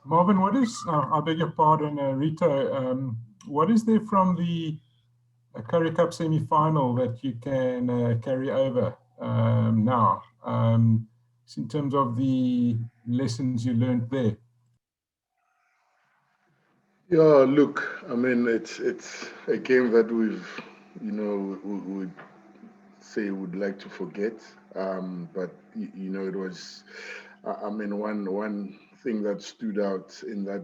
Marvin, what is, I beg your pardon, Rito, what is there from the Currie Cup semi-final that you can carry over now, in terms of the lessons you learned there? Yeah, look, I mean, it's a game that we would say would like to forget. But it was, I mean, one thing that stood out in that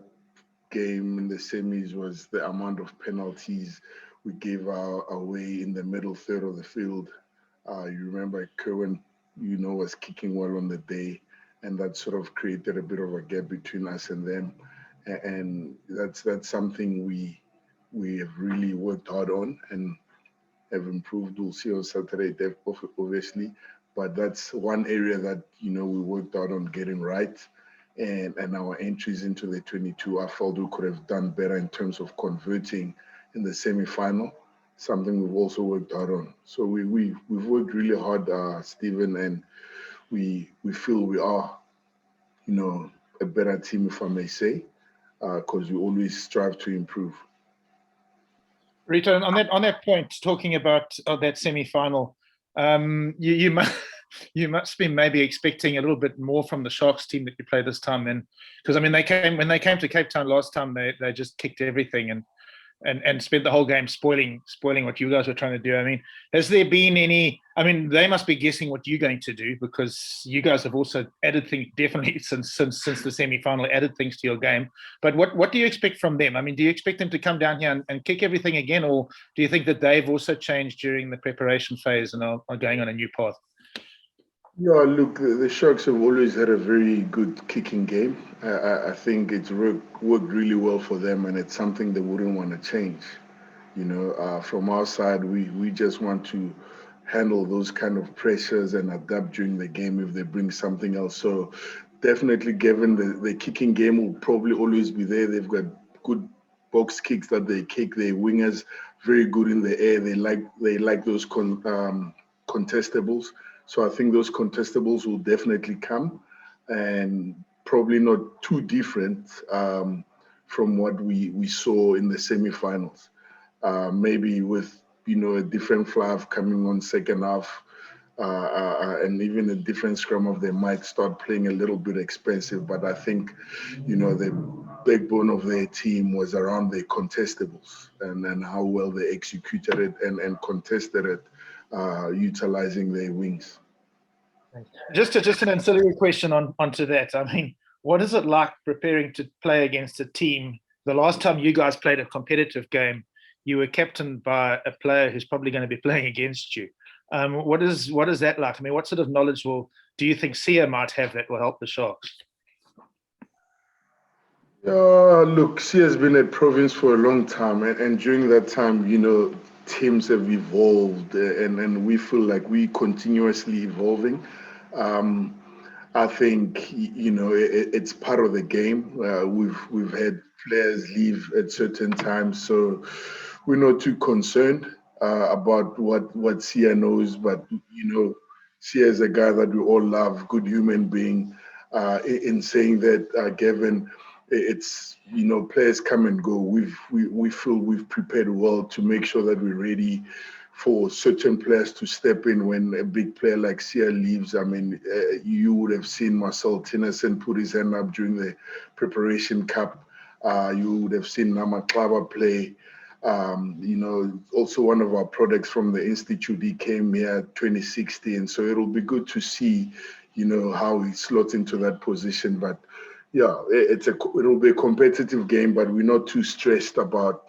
game in the semis was the amount of penalties we gave away in the middle third of the field. You remember Kerwin, was kicking well on the day, and that sort of created a bit of a gap between us and them. And that's something we have really worked hard on and have improved. We'll see on Saturday, obviously, but that's one area that we worked out on getting right. And our entries into the 22, I felt we could have done better in terms of converting in the semi-final. Something we've also worked hard on. So we've worked really hard, Stephen, and we feel we are a better team, if I may say, because we always strive to improve. Rito, on that point, talking about that semi-final, you must be maybe expecting a little bit more from the Sharks team that you play this time, then, because I mean when they came to Cape Town last time, they just kicked everything and spent the whole game spoiling what you guys were trying to do. I mean, has there been any? I mean, they must be guessing what you're going to do, because you guys have also added things, definitely since the semi-final, added things to your game. But what do you expect from them? I mean, do you expect them to come down here and kick everything again, or do you think that they've also changed during the preparation phase and are going on a new path? Yeah, look, the Sharks have always had a very good kicking game. I think it's worked really well for them, and it's something they wouldn't want to change. From our side, we just want to handle those kind of pressures and adapt during the game if they bring something else. So definitely, given the kicking game will probably always be there. They've got good box kicks that they kick. Their wingers very good in the air. They like those contestables. So I think those contestables will definitely come, and probably not too different from what we saw in the semifinals. Maybe with a different flav coming on second half, and even a different scrum of they might start playing a little bit expensive. But I think the backbone of their team was around the contestables and how well they executed it and contested it, utilizing their wings. Just an ancillary question onto that. I mean, what is it like preparing to play against a team? The last time you guys played a competitive game, you were captained by a player who's probably going to be playing against you. What is that like? I mean, what sort of knowledge do you think Sia might have that will help the Sharks? Look, Sia has been at Province for a long time, and during that time, teams have evolved, and we feel like we continuously evolving. I think it's part of the game. We've had players leave at certain times, so we're not too concerned about what Sia knows. But Sia is a guy that we all love, good human being. In saying that, Gavin, it's players come and go. We feel we've prepared well to make sure that we're ready for certain players to step in when a big player like Sia leaves. I mean, you would have seen Marcel Tinnerson put his hand up during the preparation cup. You would have seen Namaklaba play. Also one of our products from the Institute, he came here 2016. So it'll be good to see, how he slots into that position. But yeah, it'll be a competitive game, but we're not too stressed about,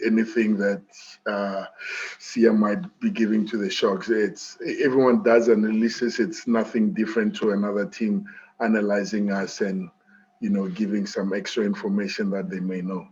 anything that Sia might be giving to the Sharks. Everyone does analysis. It's nothing different to another team analyzing us and giving some extra information that they may know.